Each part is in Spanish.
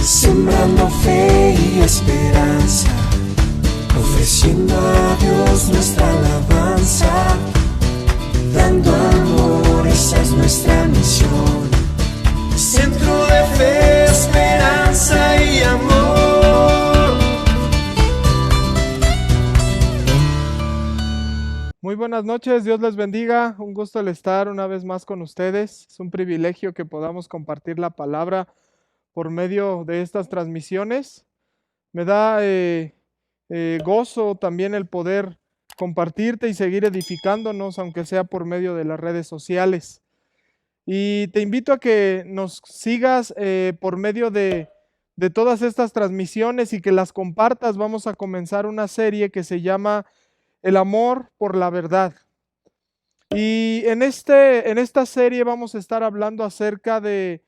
sembrando fe y esperanza, ofreciendo a Dios nuestra alabanza, dando amor, esa es nuestra misión. Centro de fe, esperanza y amor. Muy buenas noches, Dios les bendiga. Un gusto el estar una vez más con ustedes. Es un privilegio que podamos compartir la palabra por medio de estas transmisiones. Me da gozo también el poder compartirte y seguir edificándonos, aunque sea por medio de las redes sociales. Y te invito a que nos sigas por medio de todas estas transmisiones y que las compartas. Vamos a comenzar una serie que se llama El amor por la verdad. Y en esta serie vamos a estar hablando acerca de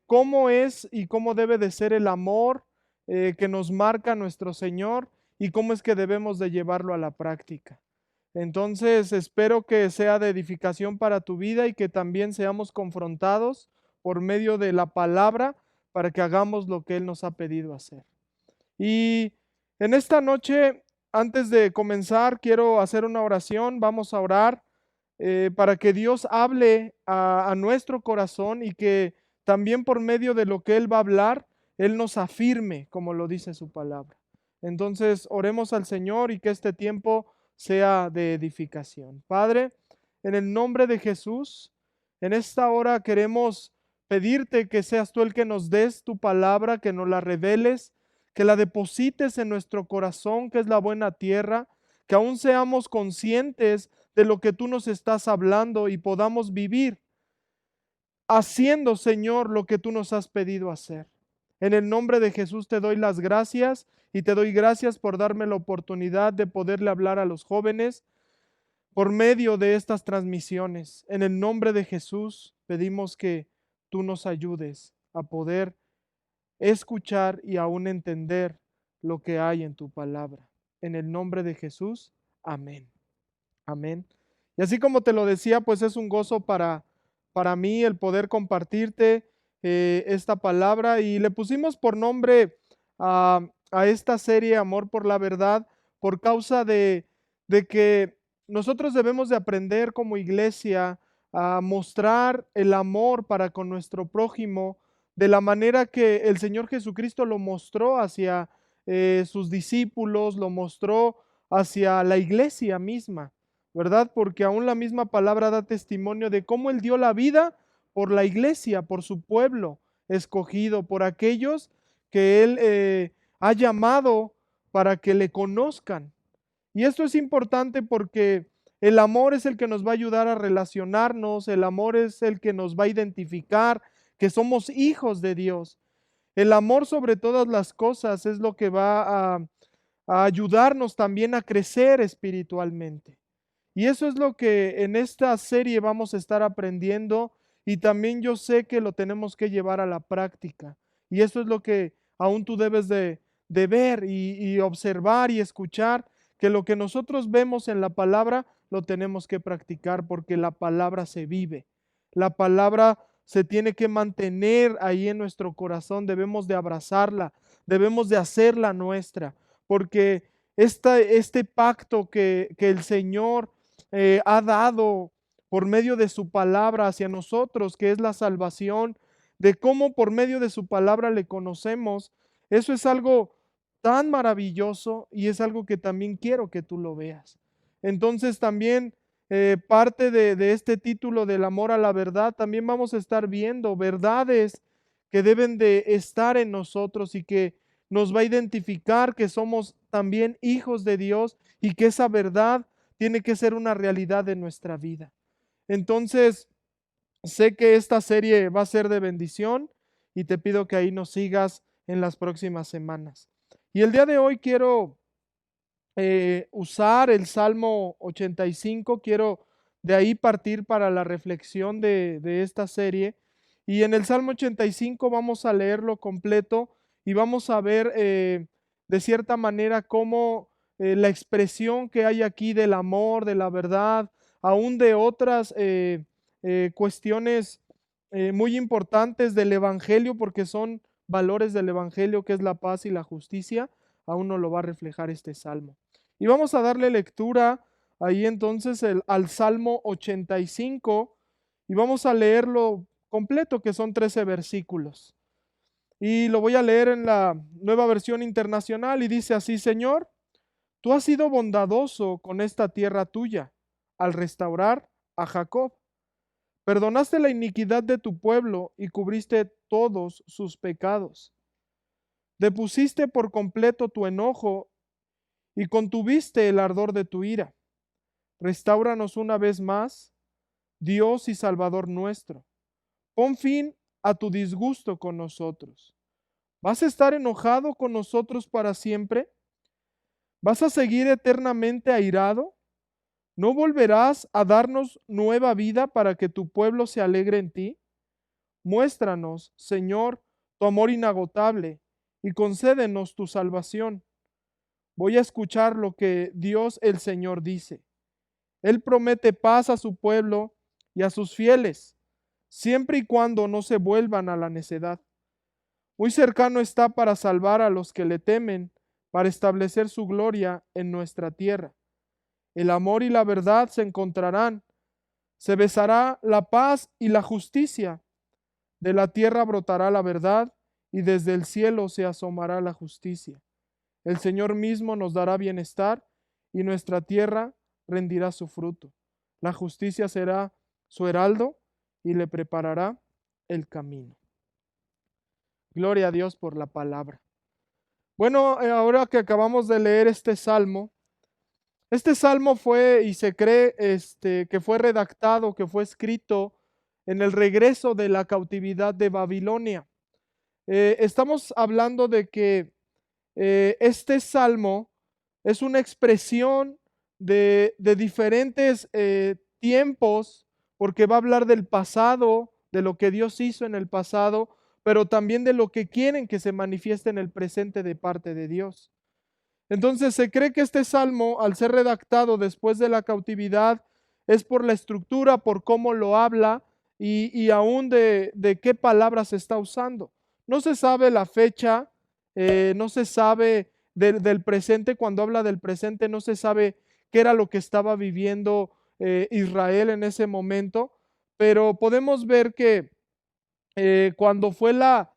cómo es y cómo debe de ser el amor que nos marca nuestro Señor y cómo es que debemos de llevarlo a la práctica. Entonces, espero que sea de edificación para tu vida y que también seamos confrontados por medio de la palabra para que hagamos lo que Él nos ha pedido hacer. Y en esta noche, antes de comenzar, quiero hacer una oración. Vamos a orar para que Dios hable a nuestro corazón y que también por medio de lo que Él va a hablar, Él nos afirme, como lo dice su palabra. Entonces, oremos al Señor y que este tiempo sea de edificación. Padre, en el nombre de Jesús, en esta hora queremos pedirte que seas tú el que nos des tu palabra, que nos la reveles, que la deposites en nuestro corazón, que es la buena tierra, que aún seamos conscientes de lo que tú nos estás hablando y podamos vivir haciendo, Señor, lo que tú nos has pedido hacer. En el nombre de Jesús te doy las gracias y te doy gracias por darme la oportunidad de poderle hablar a los jóvenes por medio de estas transmisiones. En el nombre de Jesús pedimos que tú nos ayudes a poder escuchar y aún entender lo que hay en tu palabra. En el nombre de Jesús, amén. Amén. Y así como te lo decía, pues es un gozo para mí el poder compartirte esta palabra y le pusimos por nombre a esta serie Amor por la Verdad por causa de que nosotros debemos de aprender como iglesia a mostrar el amor para con nuestro prójimo de la manera que el Señor Jesucristo lo mostró hacia sus discípulos, lo mostró hacia la iglesia misma. ¿Verdad? Porque aún la misma palabra da testimonio de cómo Él dio la vida por la iglesia, por su pueblo escogido, por aquellos que Él ha llamado para que le conozcan. Y esto es importante porque el amor es el que nos va a ayudar a relacionarnos, el amor es el que nos va a identificar que somos hijos de Dios. El amor sobre todas las cosas es lo que va a ayudarnos también a crecer espiritualmente. Y eso es lo que en esta serie vamos a estar aprendiendo y también yo sé que lo tenemos que llevar a la práctica. Y eso es lo que aún tú debes de ver y observar y escuchar, que lo que nosotros vemos en la palabra lo tenemos que practicar porque la palabra se vive. La palabra se tiene que mantener ahí en nuestro corazón, debemos de abrazarla, debemos de hacerla nuestra, porque este pacto que el Señor ha dado por medio de su palabra hacia nosotros, que es la salvación, de cómo por medio de su palabra le conocemos, eso es algo tan maravilloso y es algo que también quiero que tú lo veas. Entonces también parte de este título del amor a la verdad, también vamos a estar viendo verdades que deben de estar en nosotros y que nos va a identificar que somos también hijos de Dios y que esa verdad tiene que ser una realidad de nuestra vida. Entonces, sé que esta serie va a ser de bendición y te pido que ahí nos sigas en las próximas semanas. Y el día de hoy quiero usar el Salmo 85, quiero de ahí partir para la reflexión de esta serie. Y en el Salmo 85 vamos a leerlo completo y vamos a ver de cierta manera cómo la expresión que hay aquí del amor, de la verdad, aún de otras cuestiones muy importantes del Evangelio, porque son valores del Evangelio, que es la paz y la justicia, aún no lo va a reflejar este salmo. Y vamos a darle lectura ahí entonces al Salmo 85 y vamos a leerlo completo, que son 13 versículos. Y lo voy a leer en la Nueva Versión Internacional y dice así: Señor, tú has sido bondadoso con esta tierra tuya al restaurar a Jacob. Perdonaste la iniquidad de tu pueblo y cubriste todos sus pecados. Depusiste por completo tu enojo y contuviste el ardor de tu ira. Restáuranos una vez más, Dios y Salvador nuestro. Pon fin a tu disgusto con nosotros. ¿Vas a estar enojado con nosotros para siempre? ¿Vas a seguir eternamente airado? ¿No volverás a darnos nueva vida para que tu pueblo se alegre en ti? Muéstranos, Señor, tu amor inagotable y concédenos tu salvación. Voy a escuchar lo que Dios el Señor dice. Él promete paz a su pueblo y a sus fieles, siempre y cuando no se vuelvan a la necedad. Muy cercano está para salvar a los que le temen, para establecer su gloria en nuestra tierra. El amor y la verdad se encontrarán, se besará la paz y la justicia. De la tierra brotará la verdad y desde el cielo se asomará la justicia. El Señor mismo nos dará bienestar y nuestra tierra rendirá su fruto. La justicia será su heraldo y le preparará el camino. Gloria a Dios por la palabra. Bueno, ahora que acabamos de leer este salmo fue y se cree que fue redactado, que fue escrito en el regreso de la cautividad de Babilonia. Estamos hablando de que este salmo es una expresión de diferentes tiempos, porque va a hablar del pasado, de lo que Dios hizo en el pasado, pero también de lo que quieren que se manifieste en el presente de parte de Dios. Entonces se cree que este salmo, al ser redactado después de la cautividad, es por la estructura, por cómo lo habla y aún de qué palabras se está usando. No se sabe la fecha, no se sabe del presente. Cuando habla del presente no se sabe qué era lo que estaba viviendo Israel en ese momento, pero podemos ver que cuando fue la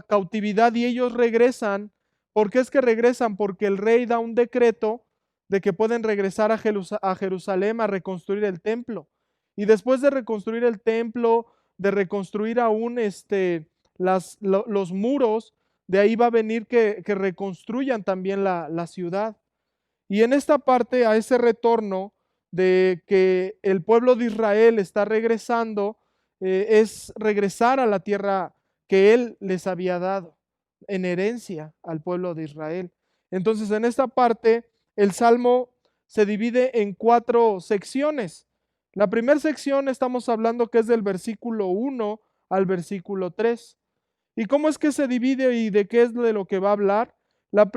cautividad y ellos regresan. ¿Por qué es que regresan? Porque el rey da un decreto de que pueden regresar a Jerusalén a reconstruir el templo. Y después de reconstruir el templo, de reconstruir aún los muros, de ahí va a venir que reconstruyan también la ciudad. Y en esta parte, a ese retorno de que el pueblo de Israel está regresando, es regresar a la tierra que Él les había dado en herencia al pueblo de Israel. Entonces, en esta parte, el Salmo se divide en 4 secciones. La primera sección estamos hablando que es del versículo 1 al versículo 3. ¿Y cómo es que se divide y de qué es de lo que va a hablar? La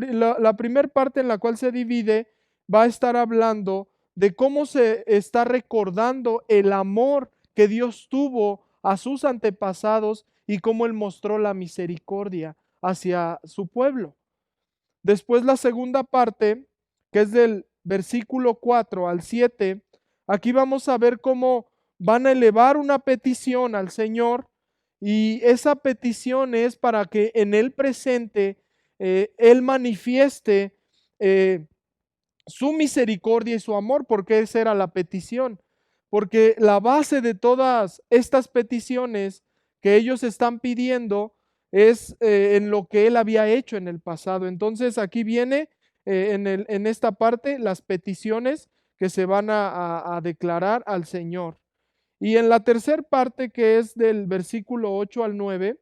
primera parte en la cual se divide va a estar hablando de cómo se está recordando el amor que Dios tuvo a sus antepasados y cómo Él mostró la misericordia hacia su pueblo. Después la segunda parte, que es del versículo 4 al 7, aquí vamos a ver cómo van a elevar una petición al Señor, y esa petición es para que en el presente Él manifieste su misericordia y su amor. Porque esa era la petición. Porque la base de todas estas peticiones que ellos están pidiendo es en lo que Él había hecho en el pasado. Entonces aquí viene en esta parte las peticiones que se van a declarar al Señor. Y en la tercera parte, que es del versículo 8 al 9,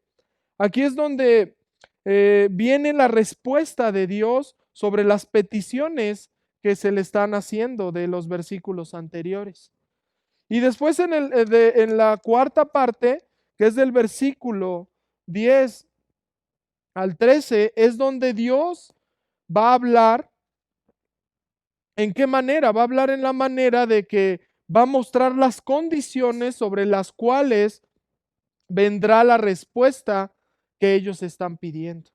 aquí es donde viene la respuesta de Dios sobre las peticiones que se le están haciendo de los versículos anteriores. Y después en la cuarta parte, que es del versículo 10 al 13, es donde Dios va a hablar. ¿En qué manera? Va a hablar en la manera de que va a mostrar las condiciones sobre las cuales vendrá la respuesta que ellos están pidiendo.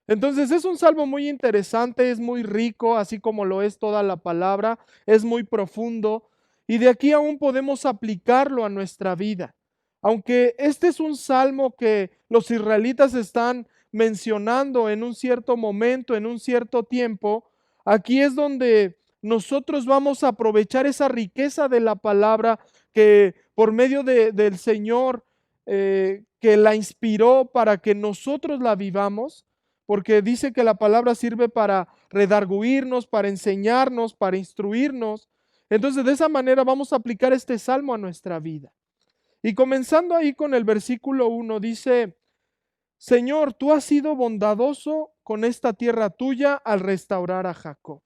Entonces es un salmo muy interesante, es muy rico, así como lo es toda la palabra, es muy profundo y de aquí aún podemos aplicarlo a nuestra vida. Aunque este es un salmo que los israelitas están mencionando en un cierto momento, en un cierto tiempo, aquí es donde nosotros vamos a aprovechar esa riqueza de la palabra que por medio del Señor que la inspiró para que nosotros la vivamos, porque dice que la palabra sirve para redarguirnos, para enseñarnos, para instruirnos. Entonces, de esa manera vamos a aplicar este salmo a nuestra vida. Y comenzando ahí con el versículo 1, dice: Señor, tú has sido bondadoso con esta tierra tuya al restaurar a Jacob.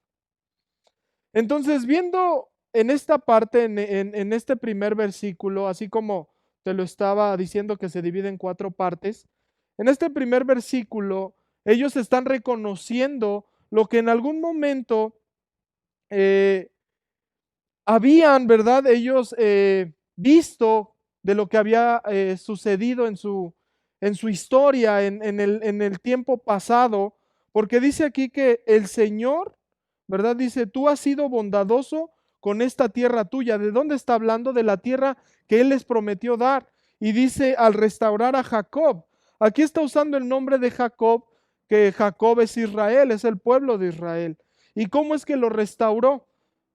Entonces, viendo en esta parte, en este primer versículo, así como te lo estaba diciendo que se divide en 4 partes, en este primer versículo ellos están reconociendo lo que en algún momento eh, habían, ¿verdad? Ellos visto de lo que había sucedido en su historia, en el tiempo pasado, porque dice aquí que el Señor, ¿verdad? Dice, tú has sido bondadoso con esta tierra tuya. ¿De dónde está hablando? De la tierra que Él les prometió dar. Y dice, al restaurar a Jacob. Aquí está usando el nombre de Jacob, que Jacob es Israel, es el pueblo de Israel. ¿Y cómo es que lo restauró?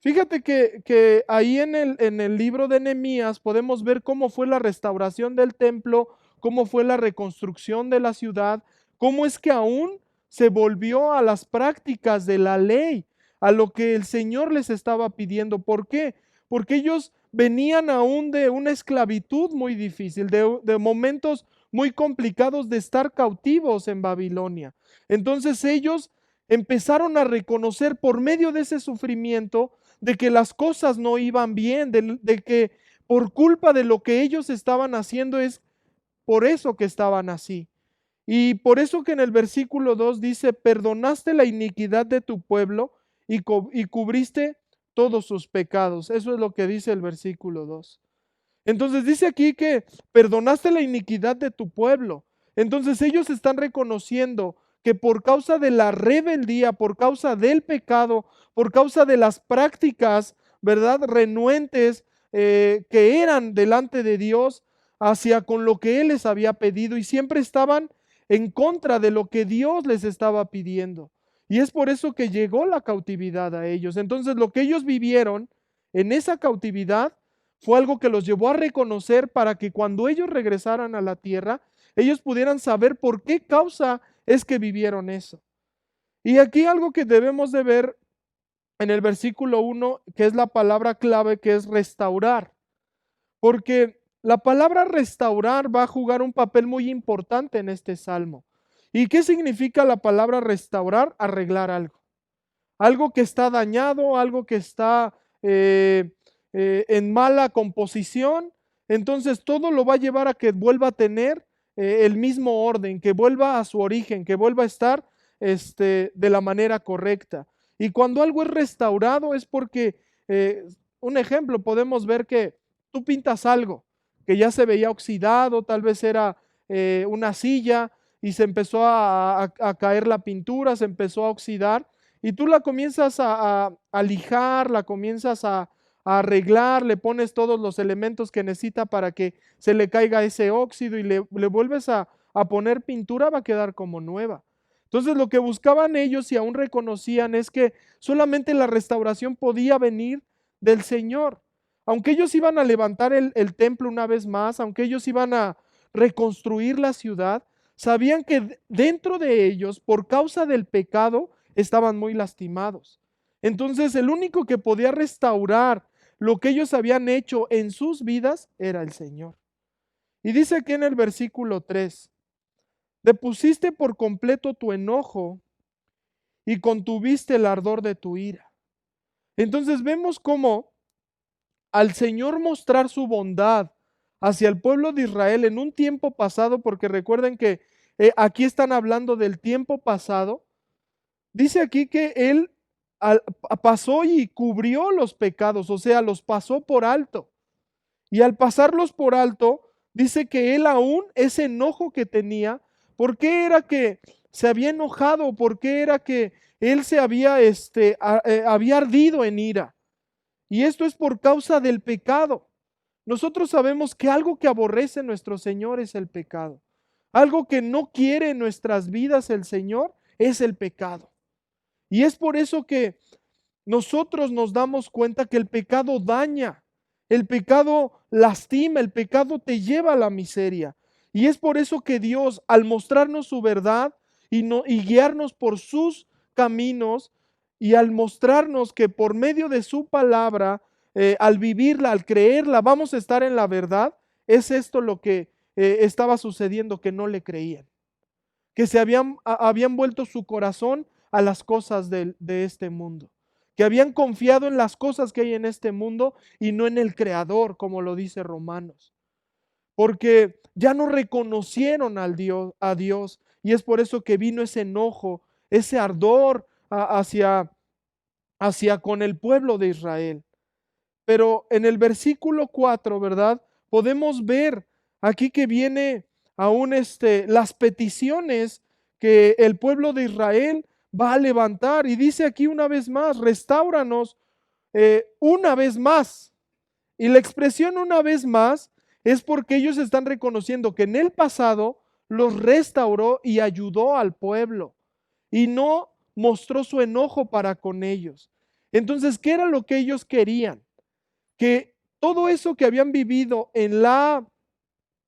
Fíjate que ahí en el libro de Nehemías podemos ver cómo fue la restauración del templo, cómo fue la reconstrucción de la ciudad, cómo es que aún se volvió a las prácticas de la ley, a lo que el Señor les estaba pidiendo. ¿Por qué? Porque ellos venían aún de una esclavitud muy difícil, de momentos muy complicados de estar cautivos en Babilonia. Entonces ellos empezaron a reconocer por medio de ese sufrimiento de que las cosas no iban bien, de que por culpa de lo que ellos estaban haciendo es por eso que estaban así. Y por eso que en el versículo 2 dice, perdonaste la iniquidad de tu pueblo y cubriste todos sus pecados. Eso es lo que dice el versículo 2. Entonces dice aquí que perdonaste la iniquidad de tu pueblo. Entonces ellos están reconociendo que por causa de la rebeldía, por causa del pecado, por causa de las prácticas, ¿verdad? Renuentes que eran delante de Dios hacia con lo que Él les había pedido y siempre estaban en contra de lo que Dios les estaba pidiendo. Y es por eso que llegó la cautividad a ellos. Entonces lo que ellos vivieron en esa cautividad fue algo que los llevó a reconocer para que cuando ellos regresaran a la tierra, ellos pudieran saber por qué causa es que vivieron eso. Y aquí algo que debemos de ver en el versículo 1, que es la palabra clave, que es restaurar. Porque la palabra restaurar va a jugar un papel muy importante en este salmo. ¿Y qué significa la palabra restaurar? Arreglar algo. Algo que está dañado, algo que está en mala composición. Entonces todo lo va a llevar a que vuelva a tener el mismo orden, que vuelva a su origen, que vuelva a estar de la manera correcta. Y cuando algo es restaurado es porque, un ejemplo, podemos ver que tú pintas algo que ya se veía oxidado, tal vez era una silla y se empezó a caer la pintura, se empezó a oxidar y tú la comienzas a lijar, la comienzas a arreglar, le pones todos los elementos que necesita para que se le caiga ese óxido y le vuelves a poner pintura, va a quedar como nueva. Entonces lo que buscaban ellos y aún reconocían es que solamente la restauración podía venir del Señor. Aunque ellos iban a levantar el templo una vez más, aunque ellos iban a reconstruir la ciudad, sabían que dentro de ellos, por causa del pecado, estaban muy lastimados. Entonces el único que podía restaurar lo que ellos habían hecho en sus vidas era el Señor. Y dice aquí en el versículo 3, depusiste por completo tu enojo y contuviste el ardor de tu ira. Entonces vemos cómo al Señor mostrar su bondad hacia el pueblo de Israel en un tiempo pasado, porque recuerden que aquí están hablando del tiempo pasado, dice aquí que Él pasó y cubrió los pecados, o sea, los pasó por alto. Y al pasarlos por alto, dice que Él aún ese enojo que tenía, ¿Por qué era que se había enojado? ¿Por qué era que él se había, había ardido en ira? Y esto es por causa del pecado. Nosotros sabemos que algo que aborrece nuestro Señor es el pecado. Algo que no quiere en nuestras vidas el Señor es el pecado. Y es por eso que nosotros nos damos cuenta que el pecado daña, el pecado lastima, el pecado te lleva a la miseria. Y es por eso que Dios, al mostrarnos su verdad y guiarnos por sus caminos, y al mostrarnos que por medio de su palabra, al vivirla, al creerla, vamos a estar en la verdad, es esto lo que estaba sucediendo, que no le creían, que habían vuelto su corazón a las cosas de este mundo, que habían confiado en las cosas que hay en este mundo y no en el Creador, como lo dice Romanos, porque ya no reconocieron a Dios, y es por eso que vino ese enojo, ese ardor hacia con el pueblo de Israel. Pero en el versículo 4, ¿verdad? Podemos ver aquí que viene aún las peticiones que el pueblo de Israel va a levantar. Y dice aquí una vez más, restáuranos una vez más. Y la expresión una vez más es porque ellos están reconociendo que en el pasado los restauró y ayudó al pueblo y no mostró su enojo para con ellos. Entonces, ¿qué era lo que ellos querían? Que todo eso que habían vivido en la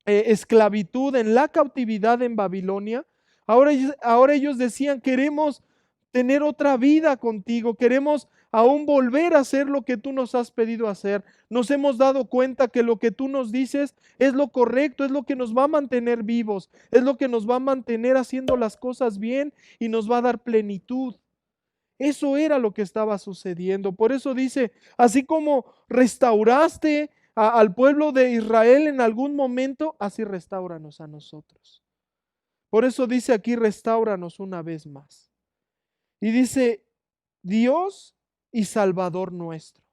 esclavitud, en la cautividad en Babilonia, ahora ellos decían, queremos tener otra vida contigo, queremos aún volver a hacer lo que tú nos has pedido hacer. Nos hemos dado cuenta que lo que tú nos dices es lo correcto, es lo que nos va a mantener vivos, es lo que nos va a mantener haciendo las cosas bien y nos va a dar plenitud. Eso era lo que estaba sucediendo. Por eso dice, así como restauraste al pueblo de Israel en algún momento, así restáuranos a nosotros. Por eso dice aquí, restáuranos una vez más. Y dice, Dios y Salvador nuestro.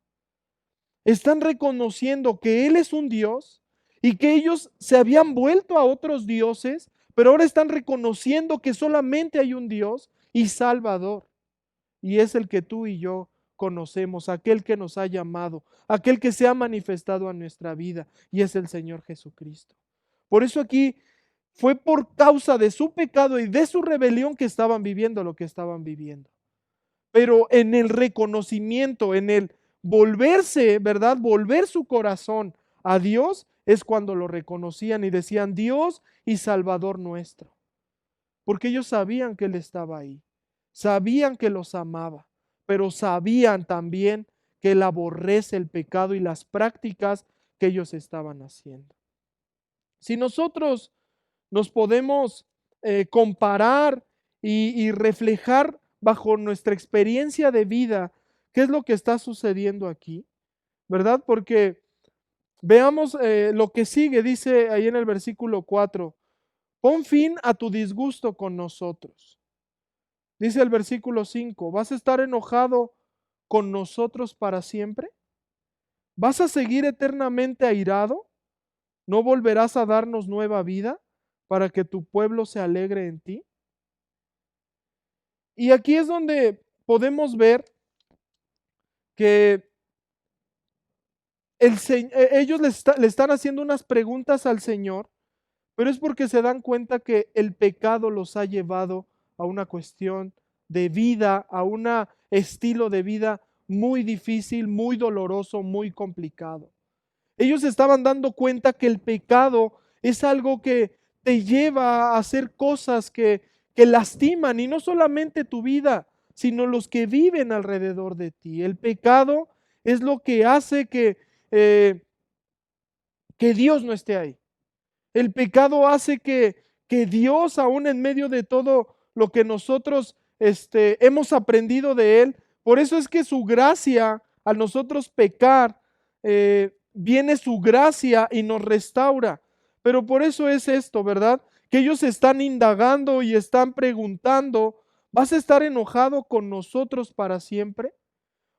Están reconociendo que Él es un Dios y que ellos se habían vuelto a otros dioses, pero ahora están reconociendo que solamente hay un Dios y Salvador. Y es el que tú y yo conocemos, aquel que nos ha llamado, aquel que se ha manifestado a nuestra vida, y es el Señor Jesucristo. Por eso aquí fue por causa de su pecado y de su rebelión que estaban viviendo lo que estaban viviendo. Pero en el reconocimiento, en el volverse, ¿verdad? Volver su corazón a Dios es cuando lo reconocían y decían Dios y Salvador nuestro. Porque ellos sabían que Él estaba ahí. Sabían que los amaba, pero sabían también que Él aborrece el pecado y las prácticas que ellos estaban haciendo. Si nosotros nos podemos comparar y reflejar bajo nuestra experiencia de vida, ¿qué es lo que está sucediendo aquí? ¿Verdad? Porque veamos lo que sigue, dice ahí en el versículo 4, pon fin a tu disgusto con nosotros. Dice el versículo 5, ¿vas a estar enojado con nosotros para siempre? ¿Vas a seguir eternamente airado? ¿No volverás a darnos nueva vida para que tu pueblo se alegre en ti? Y aquí es donde podemos ver que ellos le están haciendo unas preguntas al Señor, pero es porque se dan cuenta que el pecado los ha llevado a una cuestión de vida, a un estilo de vida muy difícil, muy doloroso, muy complicado. Ellos estaban dando cuenta que el pecado es algo que te lleva a hacer cosas que lastiman, y no solamente tu vida, sino los que viven alrededor de ti. El pecado es lo que hace que Dios no esté ahí. El pecado hace que Dios, aún en medio de todo lo que nosotros hemos aprendido de Él, por eso es que su gracia, al nosotros pecar, viene su gracia y nos restaura. Pero por eso es esto, ¿verdad? Que ellos están indagando y están preguntando, ¿vas a estar enojado con nosotros para siempre?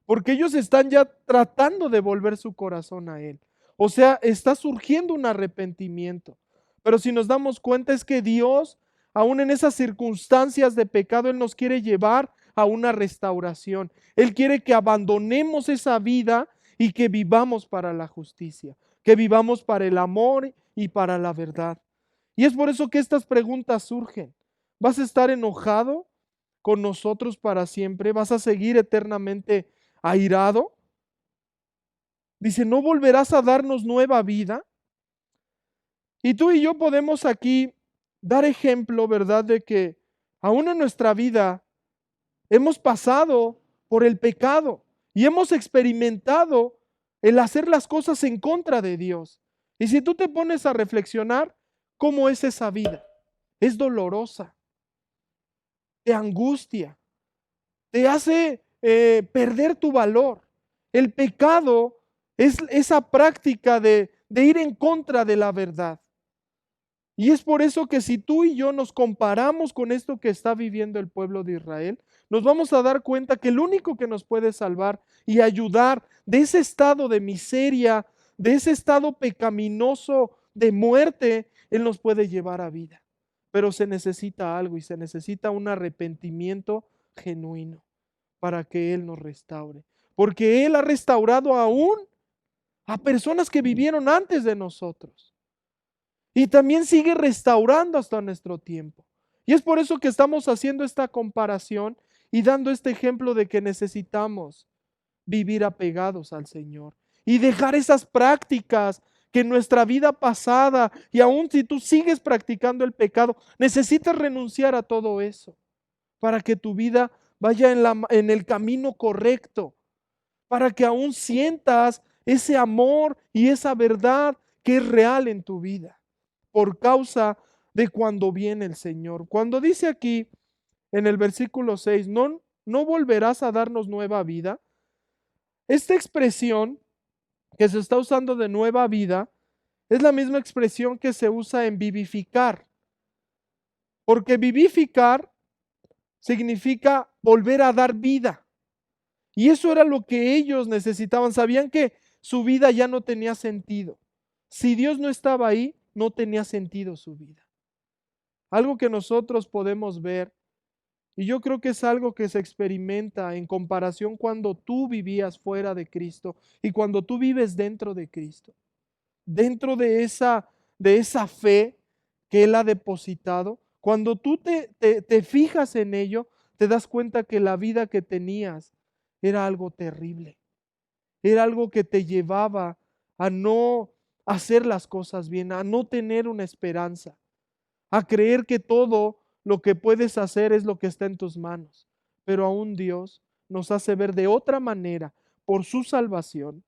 Porque ellos están ya tratando de volver su corazón a Él. O sea, está surgiendo un arrepentimiento. Pero si nos damos cuenta es que Dios aún en esas circunstancias de pecado, Él nos quiere llevar a una restauración. Él quiere que abandonemos esa vida y que vivamos para la justicia, que vivamos para el amor y para la verdad. Y es por eso que estas preguntas surgen. ¿Vas a estar enojado con nosotros para siempre? ¿Vas a seguir eternamente airado? Dice, ¿no volverás a darnos nueva vida? Y tú y yo podemos aquí dar ejemplo, ¿verdad?, de que aún en nuestra vida hemos pasado por el pecado y hemos experimentado el hacer las cosas en contra de Dios. Y si tú te pones a reflexionar, ¿cómo es esa vida? Es dolorosa, te angustia, te hace perder tu valor. El pecado es esa práctica de ir en contra de la verdad. Y es por eso que si tú y yo nos comparamos con esto que está viviendo el pueblo de Israel, nos vamos a dar cuenta que el único que nos puede salvar y ayudar de ese estado de miseria, de ese estado pecaminoso de muerte, Él nos puede llevar a vida. Pero se necesita algo y se necesita un arrepentimiento genuino para que Él nos restaure. Porque Él ha restaurado aún a personas que vivieron antes de nosotros. Y también sigue restaurando hasta nuestro tiempo. Y es por eso que estamos haciendo esta comparación y dando este ejemplo de que necesitamos vivir apegados al Señor y dejar esas prácticas que en nuestra vida pasada, y aún si tú sigues practicando el pecado, necesitas renunciar a todo eso para que tu vida vaya en el camino correcto, para que aún sientas ese amor y esa verdad que es real en tu vida, por causa de cuando viene el Señor. Cuando dice aquí en el versículo 6, no volverás a darnos nueva vida. Esta expresión que se está usando de nueva vida es la misma expresión que se usa en vivificar. Porque vivificar significa volver a dar vida. Y eso era lo que ellos necesitaban. Sabían que su vida ya no tenía sentido. Si Dios no estaba ahí, no tenía sentido su vida. Algo que nosotros podemos ver, y yo creo que es algo que se experimenta en comparación cuando tú vivías fuera de Cristo y cuando tú vives dentro de Cristo. Dentro de esa fe que Él ha depositado, cuando tú te fijas en ello, te das cuenta que la vida que tenías era algo terrible. Era algo que te llevaba a no hacer las cosas bien, a no tener una esperanza, a creer que todo lo que puedes hacer es lo que está en tus manos. Pero aún Dios nos hace ver de otra manera, por su salvación,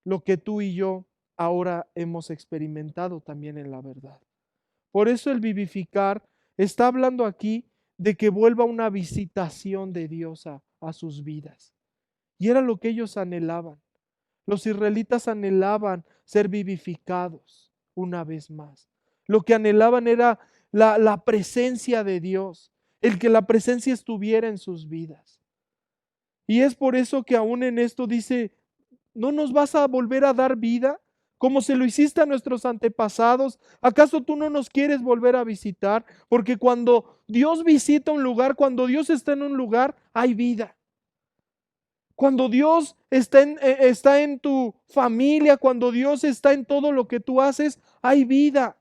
lo que tú y yo ahora hemos experimentado también en la verdad. Por eso el vivificar está hablando aquí de que vuelva una visitación de Dios a sus vidas. Y era lo que ellos anhelaban. Los israelitas anhelaban ser vivificados una vez más. Lo que anhelaban era la presencia de Dios, el que la presencia estuviera en sus vidas. Y es por eso que aún en esto dice, ¿no nos vas a volver a dar vida como se lo hiciste a nuestros antepasados? ¿Acaso tú no nos quieres volver a visitar? Porque cuando Dios visita un lugar, cuando Dios está en un lugar, hay vida. Cuando Dios está en tu familia, cuando Dios está en todo lo que tú haces, hay vida.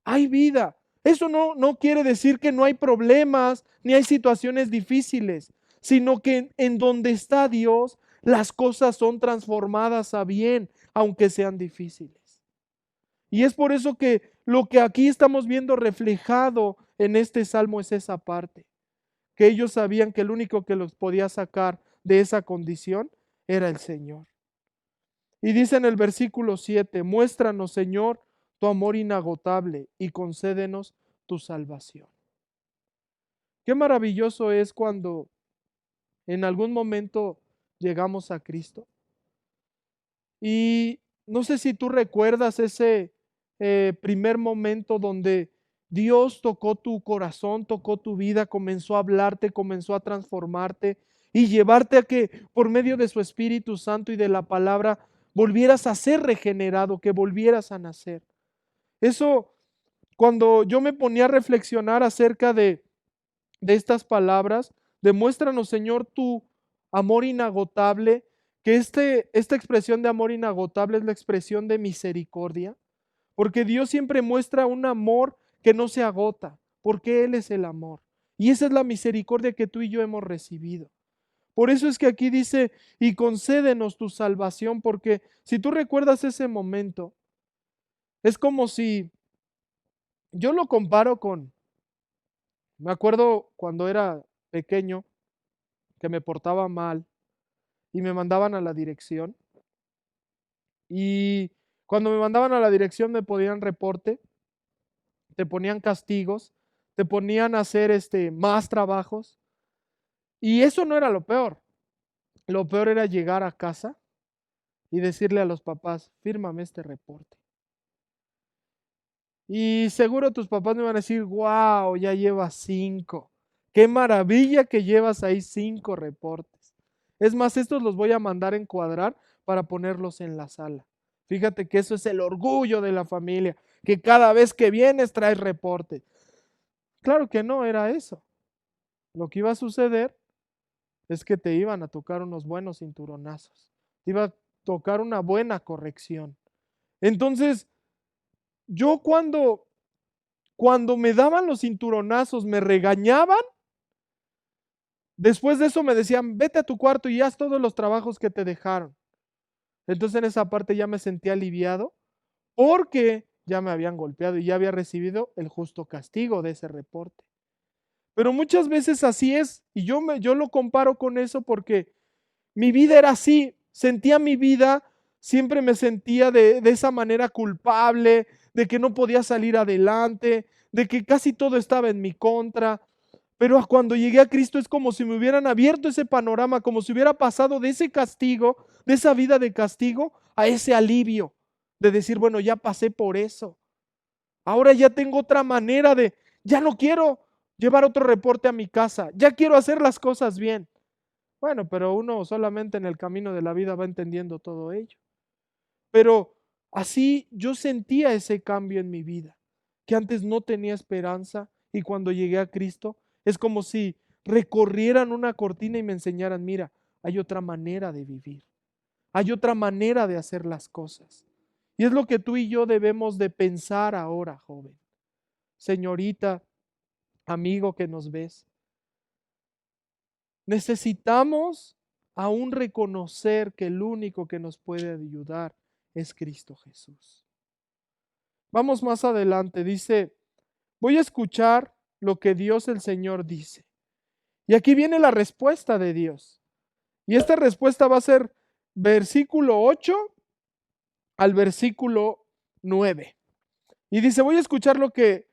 Hay vida. Eso no quiere decir que no hay problemas ni hay situaciones difíciles, sino que en donde está Dios, las cosas son transformadas a bien, aunque sean difíciles. Y es por eso que lo que aquí estamos viendo reflejado en este salmo es esa parte, que ellos sabían que el único que los podía sacar de esa condición era el Señor. Y dice en el versículo 7, muéstranos, Señor, tu amor inagotable y concédenos tu salvación. Qué maravilloso es cuando en algún momento llegamos a Cristo. Y no sé si tú recuerdas ese primer momento donde Dios tocó tu corazón, tocó tu vida, comenzó a hablarte, comenzó a transformarte y llevarte a que por medio de su Espíritu Santo y de la palabra volvieras a ser regenerado, que volvieras a nacer. Eso cuando yo me ponía a reflexionar acerca de estas palabras, demuéstranos, Señor, tu amor inagotable, que esta expresión de amor inagotable es la expresión de misericordia, porque Dios siempre muestra un amor que no se agota, porque Él es el amor. Y esa es la misericordia que tú y yo hemos recibido. Por eso es que aquí dice, y concédenos tu salvación, porque si tú recuerdas ese momento, es como si, yo lo comparo con, me acuerdo cuando era pequeño, que me portaba mal y me mandaban a la dirección. Y cuando me mandaban a la dirección me ponían reporte, te ponían castigos, te ponían a hacer más trabajos. Y eso no era lo peor. Lo peor era llegar a casa y decirle a los papás, fírmame este reporte. Y seguro tus papás me van a decir, wow, ya llevas 5. Qué maravilla que llevas ahí 5 reportes. Es más, estos los voy a mandar a encuadrar para ponerlos en la sala. Fíjate que eso es el orgullo de la familia, que cada vez que vienes traes reportes. Claro que no era eso. Lo que iba a suceder es que te iban a tocar unos buenos cinturonazos. Te iba a tocar una buena corrección. Entonces, yo cuando me daban los cinturonazos, me regañaban, después de eso me decían, vete a tu cuarto y haz todos los trabajos que te dejaron. Entonces en esa parte ya me sentí aliviado porque ya me habían golpeado y ya había recibido el justo castigo de ese reporte. Pero muchas veces así es, y yo lo comparo con eso porque mi vida era así, sentía mi vida, siempre me sentía de esa manera culpable, de que no podía salir adelante, de que casi todo estaba en mi contra. Pero cuando llegué a Cristo es como si me hubieran abierto ese panorama, como si hubiera pasado de ese castigo, de esa vida de castigo, a ese alivio, de decir, bueno, ya pasé por eso. Ahora ya tengo otra manera ya no quiero llevar otro reporte a mi casa, ya quiero hacer las cosas bien. Bueno, pero uno solamente en el camino de la vida va entendiendo todo ello. Pero así yo sentía ese cambio en mi vida, que antes no tenía esperanza y cuando llegué a Cristo es como si recorrieran una cortina y me enseñaran, mira, hay otra manera de vivir, hay otra manera de hacer las cosas. Y es lo que tú y yo debemos de pensar ahora, joven, señorita, amigo que nos ves. Necesitamos aún reconocer que el único que nos puede ayudar es Cristo Jesús. Vamos más adelante, dice, voy a escuchar lo que Dios el Señor dice. Y aquí viene la respuesta de Dios. Y esta respuesta va a ser versículo 8 al versículo 9. Y dice, voy a escuchar lo que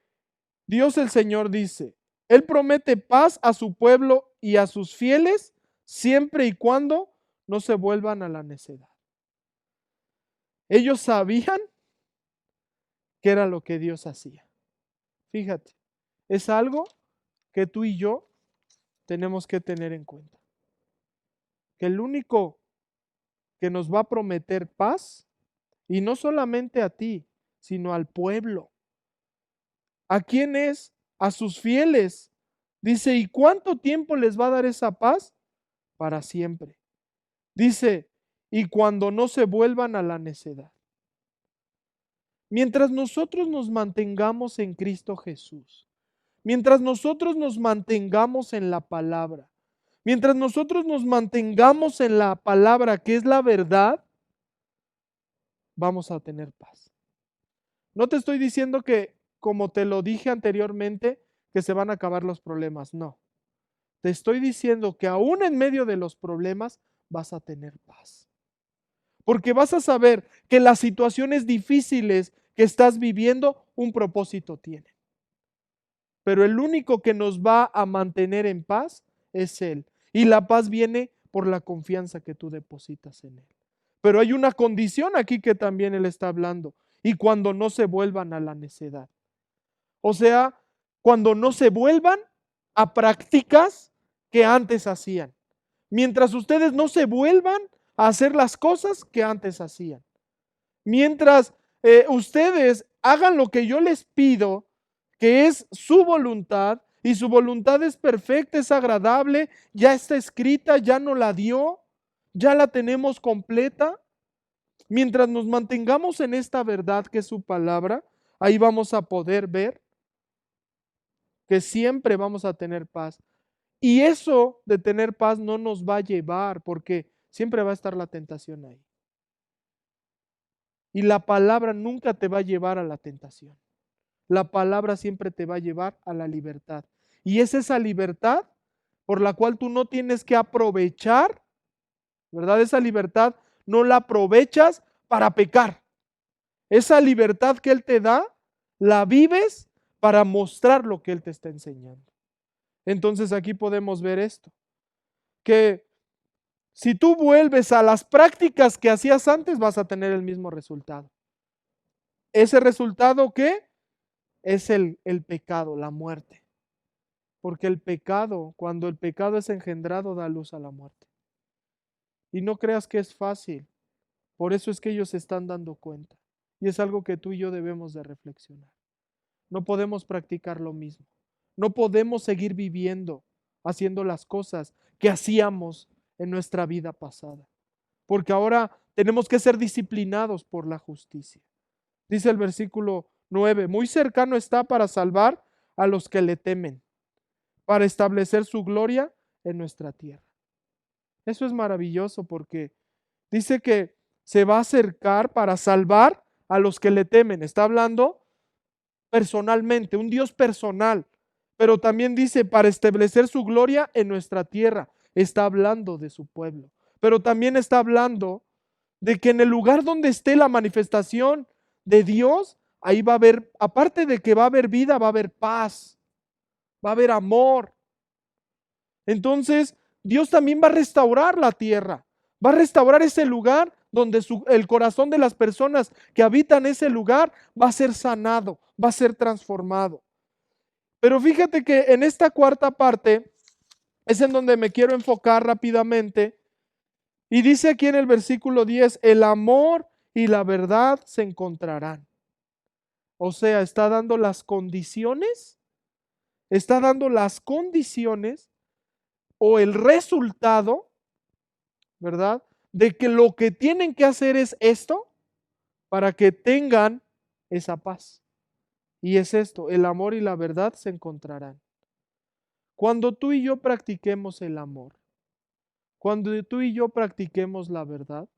Dios el Señor dice. Él promete paz a su pueblo y a sus fieles siempre y cuando no se vuelvan a la necedad. Ellos sabían que era lo que Dios hacía. Fíjate, es algo que tú y yo tenemos que tener en cuenta. Que el único que nos va a prometer paz, y no solamente a ti, sino al pueblo. ¿A quién es? A sus fieles. Dice, ¿y cuánto tiempo les va a dar esa paz? Para siempre. Dice, y cuando no se vuelvan a la necedad. Mientras nosotros nos mantengamos en Cristo Jesús, mientras nosotros nos mantengamos en la palabra, mientras nosotros nos mantengamos en la palabra que es la verdad, vamos a tener paz. No te estoy diciendo que, como te lo dije anteriormente, que se van a acabar los problemas, no. Te estoy diciendo que aún en medio de los problemas vas a tener paz. Porque vas a saber que las situaciones difíciles que estás viviendo, un propósito tienen. Pero el único que nos va a mantener en paz es Él. Y la paz viene por la confianza que tú depositas en Él. Pero hay una condición aquí que también Él está hablando. Y cuando no se vuelvan a la necedad. O sea, cuando no se vuelvan a prácticas que antes hacían. Mientras ustedes no se vuelvan a hacer las cosas que antes hacían. Mientras ustedes hagan lo que yo les pido que es su voluntad, y su voluntad es perfecta, es agradable, ya está escrita, ya nos la dio, ya la tenemos completa. Mientras nos mantengamos en esta verdad que es su palabra, ahí vamos a poder ver que siempre vamos a tener paz. Y eso de tener paz no nos va a llevar, porque siempre va a estar la tentación ahí. Y la palabra nunca te va a llevar a la tentación. La palabra siempre te va a llevar a la libertad. Y es esa libertad por la cual tú no tienes que aprovechar, ¿verdad? Esa libertad no la aprovechas para pecar. Esa libertad que Él te da, la vives para mostrar lo que Él te está enseñando. Entonces aquí podemos ver esto, que si tú vuelves a las prácticas que hacías antes, vas a tener el mismo resultado. ¿Ese resultado qué? Es el pecado, la muerte. Porque el pecado, cuando el pecado es engendrado, da luz a la muerte. Y no creas que es fácil. Por eso es que ellos se están dando cuenta. Y es algo que tú y yo debemos de reflexionar. No podemos practicar lo mismo. No podemos seguir viviendo, haciendo las cosas que hacíamos en nuestra vida pasada. Porque ahora tenemos que ser disciplinados por la justicia. Dice el versículo 9, muy cercano está para salvar a los que le temen, para establecer su gloria en nuestra tierra. Eso es maravilloso porque dice que se va a acercar para salvar a los que le temen. Está hablando personalmente, un Dios personal, pero también dice para establecer su gloria en nuestra tierra. Está hablando de su pueblo, pero también está hablando de que en el lugar donde esté la manifestación de Dios, ahí va a haber, aparte de que va a haber vida, va a haber paz, va a haber amor. Entonces, Dios también va a restaurar la tierra, va a restaurar ese lugar donde el corazón de las personas que habitan ese lugar va a ser sanado, va a ser transformado. Pero fíjate que en esta cuarta parte es en donde me quiero enfocar rápidamente. Y dice aquí en el versículo 10, el amor y la verdad se encontrarán. O sea, está dando las condiciones o el resultado, ¿verdad? De que lo que tienen que hacer es esto para que tengan esa paz. Y es esto, el amor y la verdad se encontrarán. Cuando tú y yo practiquemos el amor, cuando tú y yo practiquemos la verdad,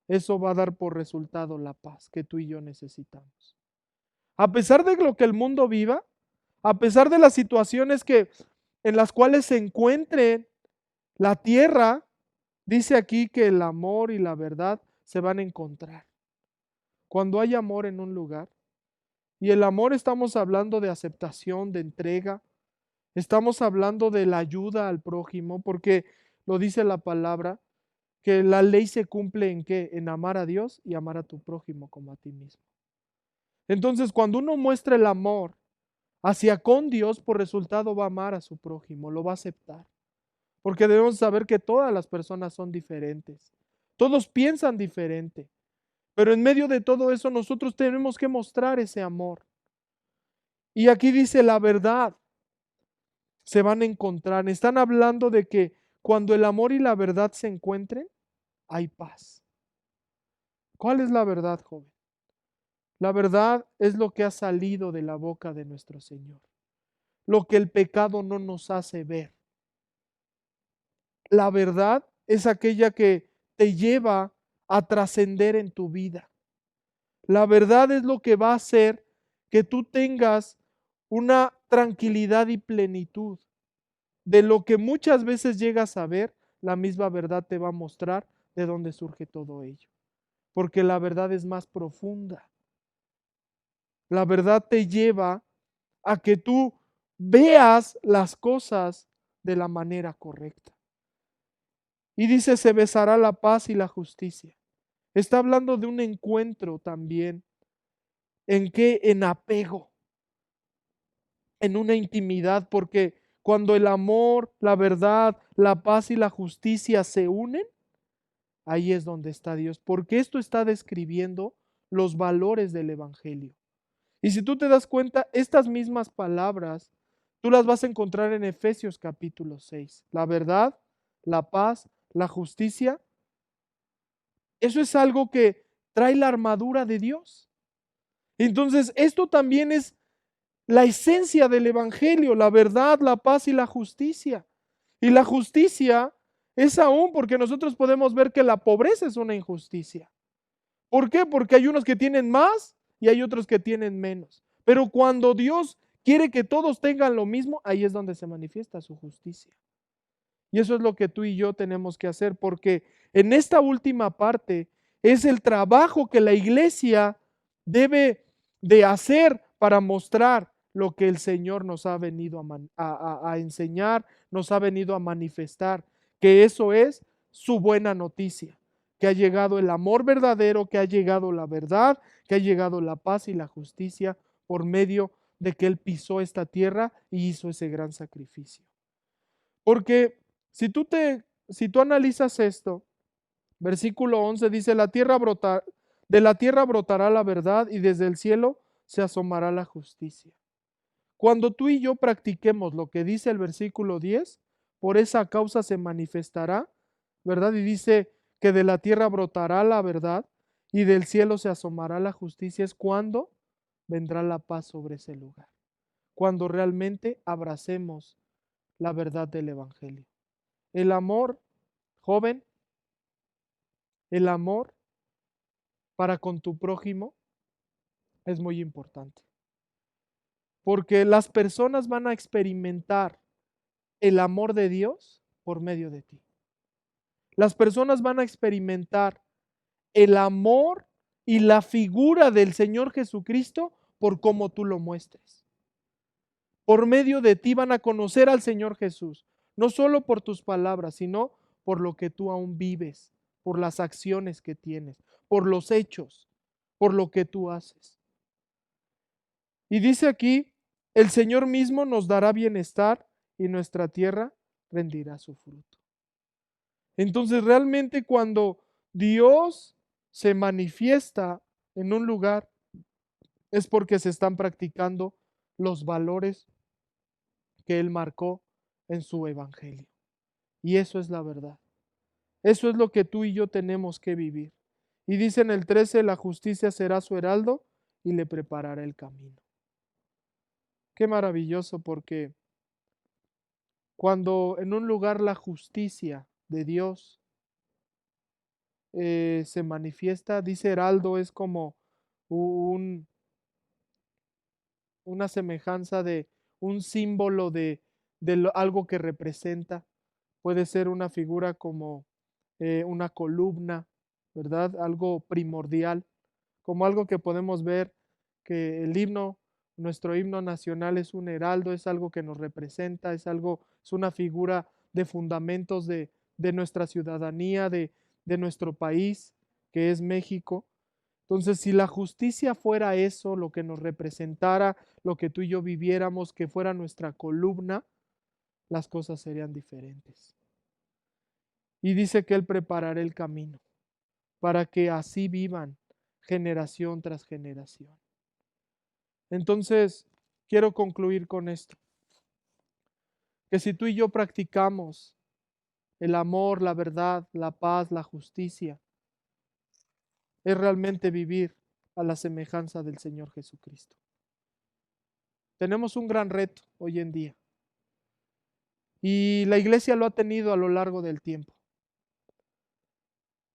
eso va a dar por resultado la paz que tú y yo necesitamos. A pesar de lo que el mundo viva, a pesar de las situaciones en las cuales se encuentre la tierra, dice aquí que el amor y la verdad se van a encontrar. Cuando hay amor en un lugar, y el amor estamos hablando de aceptación, de entrega, estamos hablando de la ayuda al prójimo, porque lo dice la palabra, que la ley se cumple en qué? En amar a Dios y amar a tu prójimo como a ti mismo. Entonces, cuando uno muestra el amor hacia con Dios, por resultado va a amar a su prójimo, lo va a aceptar. Porque debemos saber que todas las personas son diferentes. Todos piensan diferente. Pero en medio de todo eso nosotros tenemos que mostrar ese amor. Y aquí dice la verdad. Se van a encontrar. Están hablando de que cuando el amor y la verdad se encuentren, hay paz. ¿Cuál es la verdad, joven? La verdad es lo que ha salido de la boca de nuestro Señor. Lo que el pecado no nos hace ver. La verdad es aquella que te lleva a trascender en tu vida. La verdad es lo que va a hacer que tú tengas una tranquilidad y plenitud. De lo que muchas veces llegas a ver, la misma verdad te va a mostrar de dónde surge todo ello. Porque la verdad es más profunda. La verdad te lleva a que tú veas las cosas de la manera correcta. Y dice, se besará la paz y la justicia. Está hablando de un encuentro también. ¿En qué? En apego, en una intimidad, porque cuando el amor, la verdad, la paz y la justicia se unen, ahí es donde está Dios, porque esto está describiendo los valores del Evangelio. Y si tú te das cuenta, estas mismas palabras, tú las vas a encontrar en Efesios capítulo 6. La verdad, la paz, la justicia. Eso es algo que trae la armadura de Dios. Entonces, esto también es la esencia del Evangelio, la verdad, la paz y la justicia. Y la justicia es aún porque nosotros podemos ver que la pobreza es una injusticia. ¿Por qué? Porque hay unos que tienen más y hay otros que tienen menos. Pero cuando Dios quiere que todos tengan lo mismo, ahí es donde se manifiesta su justicia. Y eso es lo que tú y yo tenemos que hacer, porque en esta última parte es el trabajo que la iglesia debe de hacer para mostrar lo que el Señor nos ha venido a enseñar, nos ha venido a manifestar, que eso es su buena noticia, que ha llegado el amor verdadero, que ha llegado la verdad, que ha llegado la paz y la justicia por medio de que Él pisó esta tierra y hizo ese gran sacrificio. Porque si tú analizas esto, versículo 11 dice, de la tierra brotará la verdad y desde el cielo se asomará la justicia. Cuando tú y yo practiquemos lo que dice el versículo 10, por esa causa se manifestará, ¿verdad? Y dice que de la tierra brotará la verdad y del cielo se asomará la justicia. Es cuando vendrá la paz sobre ese lugar. Cuando realmente abracemos la verdad del Evangelio. El amor, joven, el amor para con tu prójimo es muy importante. Porque las personas van a experimentar el amor de Dios por medio de ti. Las personas van a experimentar el amor y la figura del Señor Jesucristo por cómo tú lo muestres. Por medio de ti van a conocer al Señor Jesús, no solo por tus palabras, sino por lo que tú aún vives, por las acciones que tienes, por los hechos, por lo que tú haces. Y dice aquí, el Señor mismo nos dará bienestar y nuestra tierra rendirá su fruto. Entonces realmente cuando Dios se manifiesta en un lugar es porque se están practicando los valores que Él marcó en su evangelio. Y eso es la verdad. Eso es lo que tú y yo tenemos que vivir. Y dice en el 13, la justicia será su heraldo y le preparará el camino. Qué maravilloso, porque cuando en un lugar la justicia de Dios se manifiesta, dice heraldo, es como un, una semejanza de un símbolo de algo que representa. Puede ser una figura como una columna, ¿verdad? Algo primordial, como algo que podemos ver que el himno, nuestro himno nacional es un heraldo, es algo que nos representa, es una figura de fundamentos de nuestra ciudadanía, de nuestro país, que es México. Entonces, si la justicia fuera eso, lo que nos representara, lo que tú y yo viviéramos, que fuera nuestra columna, las cosas serían diferentes. Y dice que Él preparará el camino para que así vivan generación tras generación. Entonces, quiero concluir con esto. Que si tú y yo practicamos el amor, la verdad, la paz, la justicia, es realmente vivir a la semejanza del Señor Jesucristo. Tenemos un gran reto hoy en día. Y la iglesia lo ha tenido a lo largo del tiempo.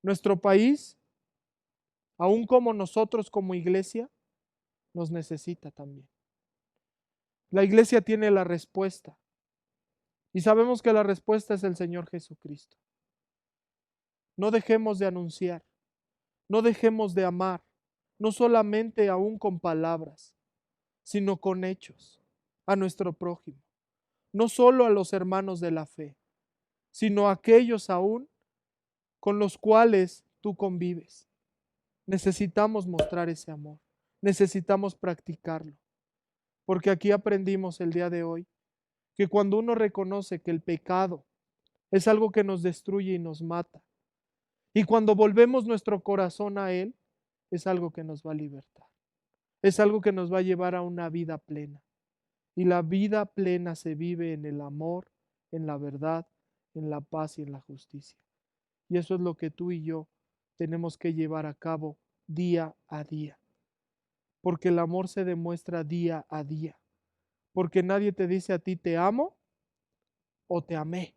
Nuestro país, aun como nosotros como iglesia, nos necesita también. La iglesia tiene la respuesta. Y sabemos que la respuesta es el Señor Jesucristo. No dejemos de anunciar, no dejemos de amar, no solamente aún con palabras, sino con hechos, a nuestro prójimo. No solo a los hermanos de la fe, sino a aquellos aún con los cuales tú convives. Necesitamos mostrar ese amor, necesitamos practicarlo, porque aquí aprendimos el día de hoy que cuando uno reconoce que el pecado es algo que nos destruye y nos mata, y cuando volvemos nuestro corazón a Él, es algo que nos va a libertar. es algo que nos va a llevar a una vida plena. Y la vida plena se vive en el amor, en la verdad, en la paz y en la justicia. Y eso es lo que tú y yo tenemos que llevar a cabo día a día. Porque el amor se demuestra día a día. Porque nadie te dice a ti te amo o te amé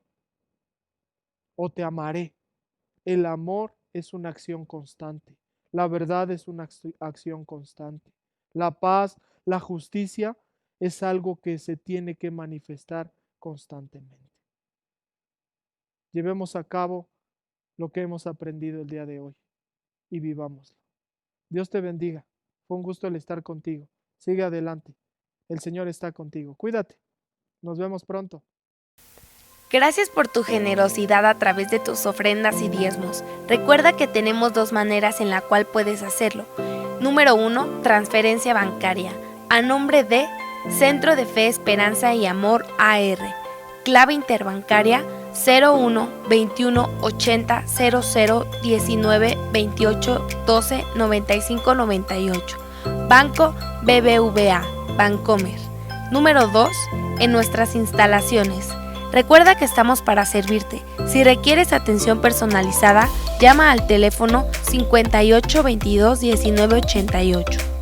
o te amaré. El amor es una acción constante. La verdad es una acción constante. La paz, la justicia es algo que se tiene que manifestar constantemente. Llevemos a cabo lo que hemos aprendido el día de hoy y vivámoslo. Dios te bendiga. Fue un gusto el estar contigo. Sigue adelante. El Señor está contigo. Cuídate. Nos vemos pronto. Gracias por tu generosidad a través de tus ofrendas y diezmos. Recuerda que tenemos 2 maneras en la cual puedes hacerlo. Número 1, transferencia bancaria. A nombre de Centro de Fe, Esperanza y Amor AR. Clave interbancaria 01 21 80 00 19 28 12 95 98. Banco BBVA, Bancomer. Número 2, en nuestras instalaciones. Recuerda que estamos para servirte. Si requieres atención personalizada, llama al teléfono 58 22 19 88.